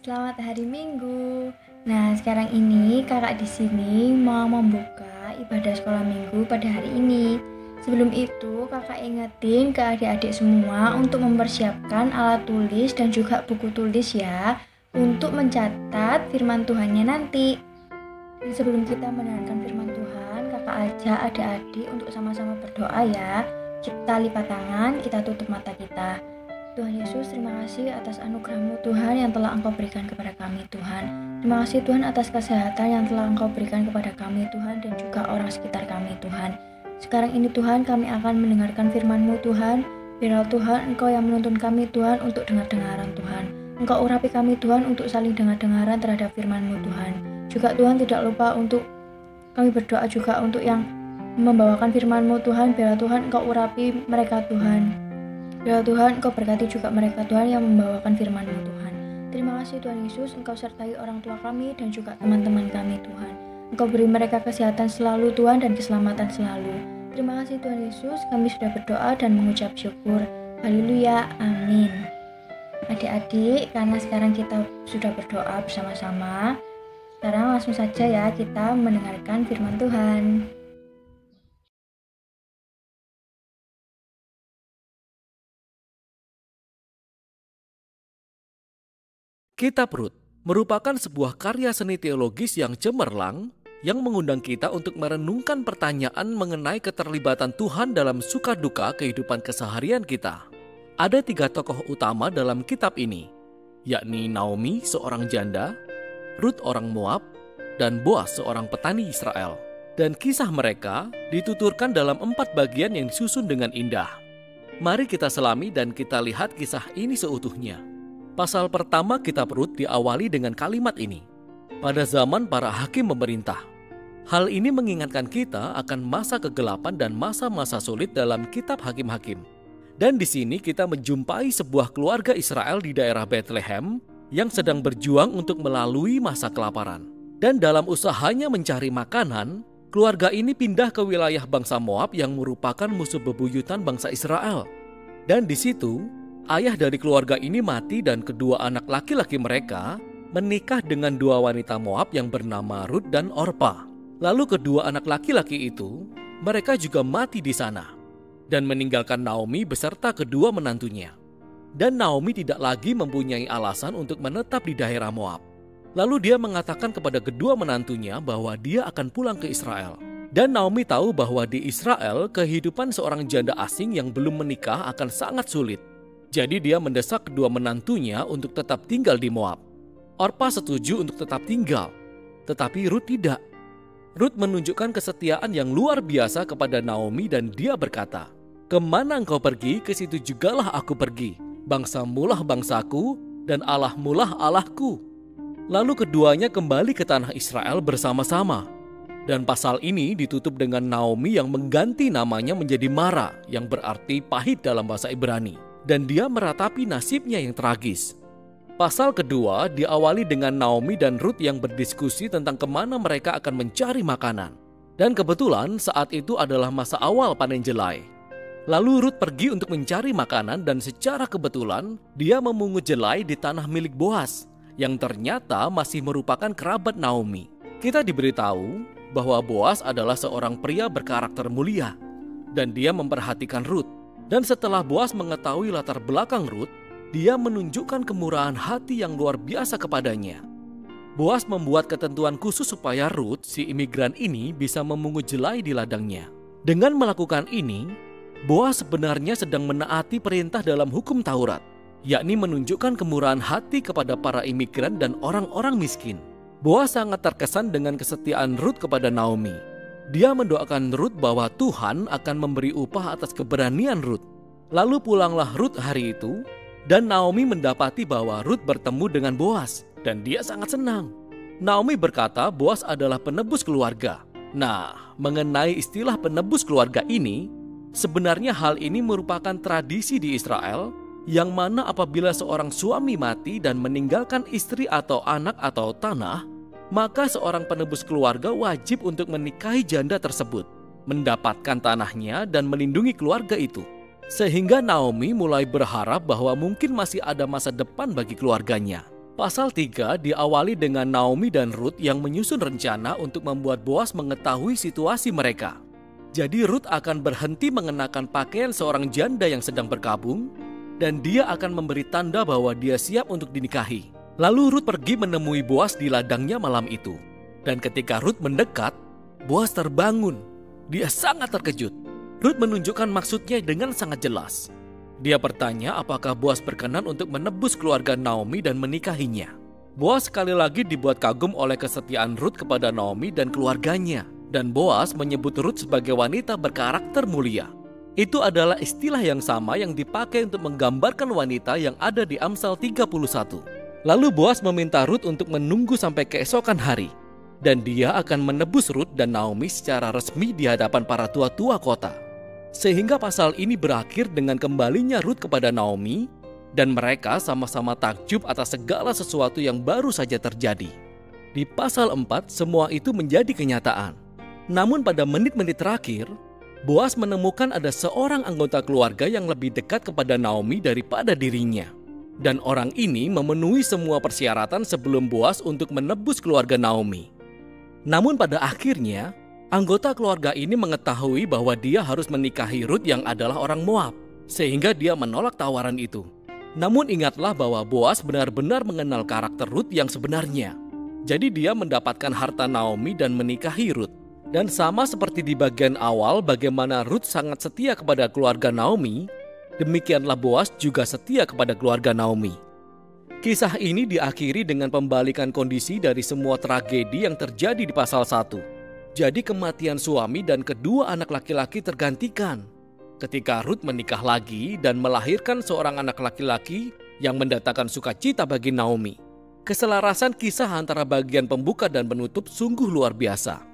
Selamat hari Minggu. Nah, sekarang ini kakak di sini mau membuka ibadah sekolah minggu pada hari ini. Sebelum itu, kakak ingetin ke adik-adik semua untuk mempersiapkan alat tulis dan juga buku tulis ya, untuk mencatat firman Tuhannya nanti. Dan sebelum kita mendengarkan firman Tuhan, kakak ajak adik-adik untuk sama-sama berdoa ya. Kita lipat tangan, kita tutup mata kita. Tuhan Yesus, terima kasih atas anugerah-Mu Tuhan yang telah Engkau berikan kepada kami Tuhan. Terima kasih Tuhan atas kesehatan yang telah Engkau berikan kepada kami Tuhan dan juga orang sekitar kami Tuhan. Sekarang ini Tuhan kami akan mendengarkan firman-Mu Tuhan. Biarlah Tuhan Engkau yang menuntun kami Tuhan untuk dengar-dengaran Tuhan. Engkau urapi kami Tuhan untuk saling dengar-dengaran terhadap firman-Mu Tuhan. Juga Tuhan tidak lupa untuk kami berdoa juga untuk yang membawakan firman-Mu Tuhan. Biarlah Tuhan Engkau urapi mereka Tuhan. Ya Tuhan, Engkau berkati juga mereka Tuhan yang membawakan firman-Mu Tuhan. Terima kasih Tuhan Yesus, Engkau sertai orang tua kami dan juga teman-teman kami Tuhan. Engkau beri mereka kesehatan selalu Tuhan dan keselamatan selalu. Terima kasih Tuhan Yesus, kami sudah berdoa dan mengucap syukur. Haleluya, amin. Adik-adik, karena sekarang kita sudah berdoa bersama-sama, sekarang langsung saja ya kita mendengarkan firman Tuhan. Kitab Rut merupakan sebuah karya seni teologis yang cemerlang yang mengundang kita untuk merenungkan pertanyaan mengenai keterlibatan Tuhan dalam suka duka kehidupan keseharian kita. Ada 3 tokoh utama dalam kitab ini, yakni Naomi, seorang janda, Rut orang Moab, dan Boas, seorang petani Israel. Dan kisah mereka dituturkan dalam 4 bagian yang disusun dengan indah. Mari kita selami dan kita lihat kisah ini seutuhnya. Pasal pertama kitab Rut diawali dengan kalimat ini. Pada zaman para hakim memerintah. Hal ini mengingatkan kita akan masa kegelapan dan masa-masa sulit dalam kitab Hakim-Hakim. Dan di sini kita menjumpai sebuah keluarga Israel di daerah Bethlehem yang sedang berjuang untuk melalui masa kelaparan. Dan dalam usahanya mencari makanan, keluarga ini pindah ke wilayah bangsa Moab yang merupakan musuh bebuyutan bangsa Israel. Dan di situ, ayah dari keluarga ini mati dan kedua anak laki-laki mereka menikah dengan 2 wanita Moab yang bernama Rut dan Orpa. Lalu kedua anak laki-laki itu, mereka juga mati di sana dan meninggalkan Naomi beserta kedua menantunya. Dan Naomi tidak lagi mempunyai alasan untuk menetap di daerah Moab. Lalu dia mengatakan kepada kedua menantunya bahwa dia akan pulang ke Israel. Dan Naomi tahu bahwa di Israel kehidupan seorang janda asing yang belum menikah akan sangat sulit. Jadi dia mendesak kedua menantunya untuk tetap tinggal di Moab. Orpa setuju untuk tetap tinggal, tetapi Rut tidak. Rut menunjukkan kesetiaan yang luar biasa kepada Naomi dan dia berkata, "Kemana engkau pergi, ke situ jugalah aku pergi. Bangsamulah bangsaku dan Allahmulah Allahku." Lalu keduanya kembali ke tanah Israel bersama-sama. Dan pasal ini ditutup dengan Naomi yang mengganti namanya menjadi Mara, yang berarti pahit dalam bahasa Ibrani. Dan dia meratapi nasibnya yang tragis. Pasal kedua diawali dengan Naomi dan Rut yang berdiskusi tentang kemana mereka akan mencari makanan. Dan kebetulan saat itu adalah masa awal panen jelai. Lalu Rut pergi untuk mencari makanan dan secara kebetulan dia memungut jelai di tanah milik Boas yang ternyata masih merupakan kerabat Naomi. Kita diberitahu bahwa Boas adalah seorang pria berkarakter mulia dan dia memperhatikan Rut. Dan setelah Boas mengetahui latar belakang Rut, dia menunjukkan kemurahan hati yang luar biasa kepadanya. Boas membuat ketentuan khusus supaya Rut, si imigran ini, bisa memungut jelai di ladangnya. Dengan melakukan ini, Boas sebenarnya sedang menaati perintah dalam hukum Taurat, yakni menunjukkan kemurahan hati kepada para imigran dan orang-orang miskin. Boas sangat terkesan dengan kesetiaan Rut kepada Naomi. Dia mendoakan Rut bahwa Tuhan akan memberi upah atas keberanian Rut. Lalu pulanglah Rut hari itu, dan Naomi mendapati bahwa Rut bertemu dengan Boas, dan dia sangat senang. Naomi berkata Boas adalah penebus keluarga. Nah, mengenai istilah penebus keluarga ini, sebenarnya hal ini merupakan tradisi di Israel, yang mana apabila seorang suami mati dan meninggalkan istri atau anak atau tanah, maka seorang penebus keluarga wajib untuk menikahi janda tersebut, mendapatkan tanahnya dan melindungi keluarga itu. Sehingga Naomi mulai berharap bahwa mungkin masih ada masa depan bagi keluarganya. Pasal 3 diawali dengan Naomi dan Ruth yang menyusun rencana untuk membuat Boas mengetahui situasi mereka. Jadi Ruth akan berhenti mengenakan pakaian seorang janda yang sedang berkabung, dan dia akan memberi tanda bahwa dia siap untuk dinikahi. Lalu Ruth pergi menemui Boas di ladangnya malam itu. Dan ketika Ruth mendekat, Boas terbangun. Dia sangat terkejut. Ruth menunjukkan maksudnya dengan sangat jelas. Dia bertanya apakah Boas berkenan untuk menebus keluarga Naomi dan menikahinya. Boas sekali lagi dibuat kagum oleh kesetiaan Ruth kepada Naomi dan keluarganya. Dan Boas menyebut Ruth sebagai wanita berkarakter mulia. Itu adalah istilah yang sama yang dipakai untuk menggambarkan wanita yang ada di Amsal 31. Lalu Boas meminta Ruth untuk menunggu sampai keesokan hari. Dan dia akan menebus Ruth dan Naomi secara resmi di hadapan para tua-tua kota. Sehingga pasal ini berakhir dengan kembalinya Ruth kepada Naomi, dan mereka sama-sama takjub atas segala sesuatu yang baru saja terjadi. Di pasal 4 semua itu menjadi kenyataan. Namun pada menit-menit terakhir, Boas menemukan ada seorang anggota keluarga yang lebih dekat kepada Naomi daripada dirinya. Dan orang ini memenuhi semua persyaratan sebelum Boas untuk menebus keluarga Naomi. Namun pada akhirnya, anggota keluarga ini mengetahui bahwa dia harus menikahi Ruth yang adalah orang Moab, sehingga dia menolak tawaran itu. Namun ingatlah bahwa Boas benar-benar mengenal karakter Ruth yang sebenarnya. Jadi dia mendapatkan harta Naomi dan menikahi Ruth. Dan sama seperti di bagian awal bagaimana Ruth sangat setia kepada keluarga Naomi, demikianlah Boas juga setia kepada keluarga Naomi. Kisah ini diakhiri dengan pembalikan kondisi dari semua tragedi yang terjadi di pasal 1. Jadi kematian suami dan kedua anak laki-laki tergantikan. Ketika Ruth menikah lagi dan melahirkan seorang anak laki-laki yang mendatangkan sukacita bagi Naomi. Keselarasan kisah antara bagian pembuka dan penutup sungguh luar biasa.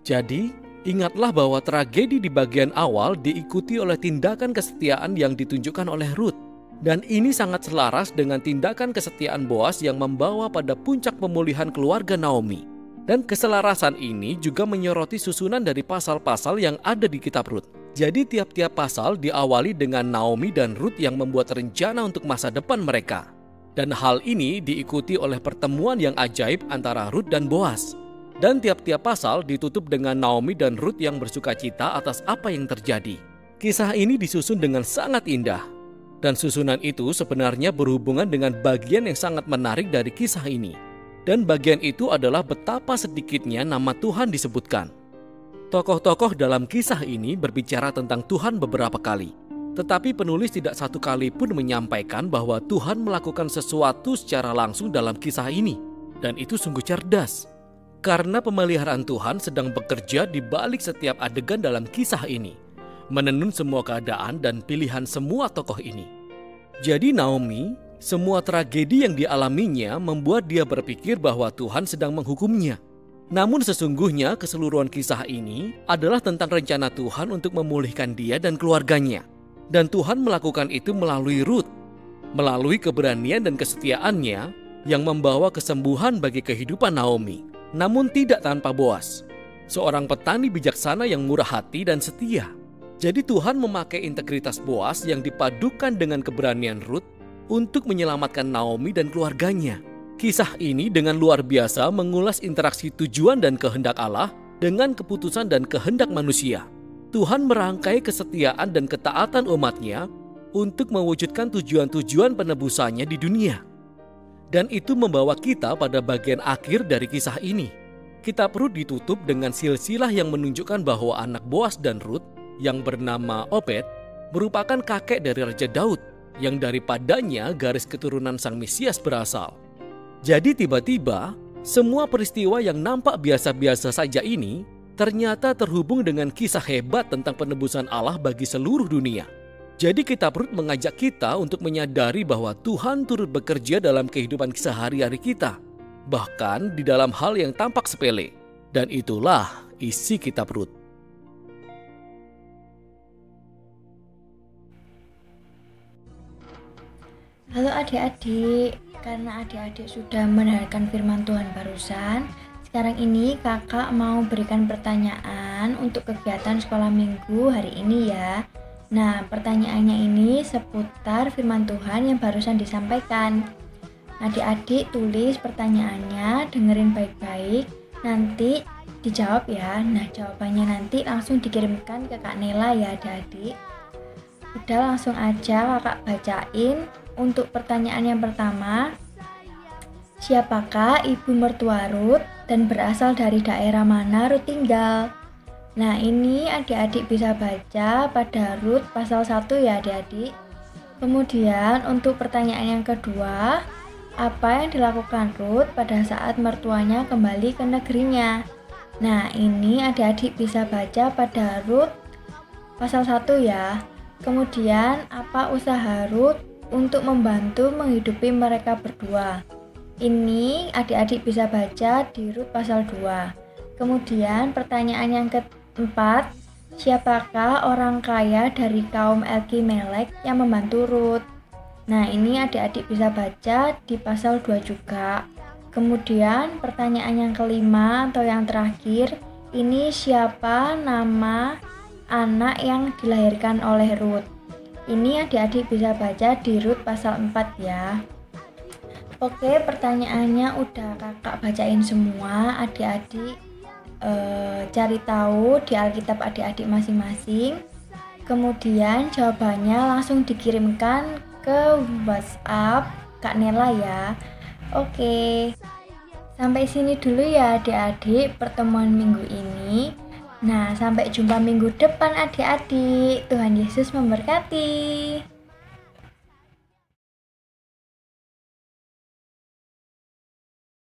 Jadi, ingatlah bahwa tragedi di bagian awal diikuti oleh tindakan kesetiaan yang ditunjukkan oleh Ruth. Dan ini sangat selaras dengan tindakan kesetiaan Boas yang membawa pada puncak pemulihan keluarga Naomi. Dan keselarasan ini juga menyoroti susunan dari pasal-pasal yang ada di kitab Ruth. Jadi tiap-tiap pasal diawali dengan Naomi dan Ruth yang membuat rencana untuk masa depan mereka. Dan hal ini diikuti oleh pertemuan yang ajaib antara Ruth dan Boas. Dan tiap-tiap pasal ditutup dengan Naomi dan Ruth yang bersukacita atas apa yang terjadi. Kisah ini disusun dengan sangat indah. Dan susunan itu sebenarnya berhubungan dengan bagian yang sangat menarik dari kisah ini. Dan bagian itu adalah betapa sedikitnya nama Tuhan disebutkan. Tokoh-tokoh dalam kisah ini berbicara tentang Tuhan beberapa kali. Tetapi penulis tidak satu kali pun menyampaikan bahwa Tuhan melakukan sesuatu secara langsung dalam kisah ini. Dan itu sungguh cerdas. Karena pemeliharaan Tuhan sedang bekerja di balik setiap adegan dalam kisah ini. Menenun semua keadaan dan pilihan semua tokoh ini. Jadi Naomi, semua tragedi yang dialaminya membuat dia berpikir bahwa Tuhan sedang menghukumnya. Namun sesungguhnya keseluruhan kisah ini adalah tentang rencana Tuhan untuk memulihkan dia dan keluarganya. Dan Tuhan melakukan itu melalui Ruth, melalui keberanian dan kesetiaannya yang membawa kesembuhan bagi kehidupan Naomi. Namun tidak tanpa Boas, seorang petani bijaksana yang murah hati dan setia. Jadi Tuhan memakai integritas Boas yang dipadukan dengan keberanian Ruth untuk menyelamatkan Naomi dan keluarganya. Kisah ini dengan luar biasa mengulas interaksi tujuan dan kehendak Allah dengan keputusan dan kehendak manusia. Tuhan merangkai kesetiaan dan ketaatan umatnya untuk mewujudkan tujuan-tujuan penebusannya di dunia. Dan itu membawa kita pada bagian akhir dari kisah ini. Kitab Ruth ditutup dengan silsilah yang menunjukkan bahwa anak Boas dan Ruth yang bernama Obed merupakan kakek dari Raja Daud yang daripadanya garis keturunan Sang Mesias berasal. Jadi tiba-tiba semua peristiwa yang nampak biasa-biasa saja ini ternyata terhubung dengan kisah hebat tentang penebusan Allah bagi seluruh dunia. Jadi kitab Ruth mengajak kita untuk menyadari bahwa Tuhan turut bekerja dalam kehidupan sehari-hari kita, bahkan di dalam hal yang tampak sepele. Dan itulah isi kitab Ruth. Halo adik-adik, karena adik-adik sudah mendengarkan firman Tuhan barusan, sekarang ini kakak mau berikan pertanyaan untuk kegiatan sekolah minggu hari ini ya. Nah, pertanyaannya ini seputar firman Tuhan yang barusan disampaikan. Adik-adik tulis pertanyaannya, dengerin baik-baik, nanti dijawab ya. Nah, jawabannya nanti langsung dikirimkan ke Kak Nela ya adik-adik. Udah, langsung aja kakak bacain. Untuk pertanyaan yang pertama, siapakah ibu mertua Ruth dan berasal dari daerah mana Ruth tinggal? Nah, ini adik-adik bisa baca pada Ruth pasal 1 ya adik-adik. Kemudian untuk pertanyaan yang kedua, apa yang dilakukan Ruth pada saat mertuanya kembali ke negerinya? Nah, ini adik-adik bisa baca pada Ruth pasal 1 ya. Kemudian, apa usaha Ruth untuk membantu menghidupi mereka berdua? Ini adik-adik bisa baca di Ruth pasal 2. Kemudian pertanyaan yang keempat, siapakah orang kaya dari kaum Elimelek yang membantu Ruth? Nah, ini adik-adik bisa baca di pasal 2 juga. Kemudian pertanyaan yang kelima atau yang terakhir, ini siapa nama anak yang dilahirkan oleh Ruth? Ini adik-adik bisa baca di Ruth pasal 4 ya. Oke, pertanyaannya udah kakak bacain semua. Adik-adik cari tahu di Alkitab adik-adik masing-masing. Kemudian jawabannya langsung dikirimkan ke WhatsApp Kak Nela ya. Oke, sampai sini dulu ya adik-adik pertemuan minggu ini. Nah, sampai jumpa minggu depan adik-adik. Tuhan Yesus memberkati.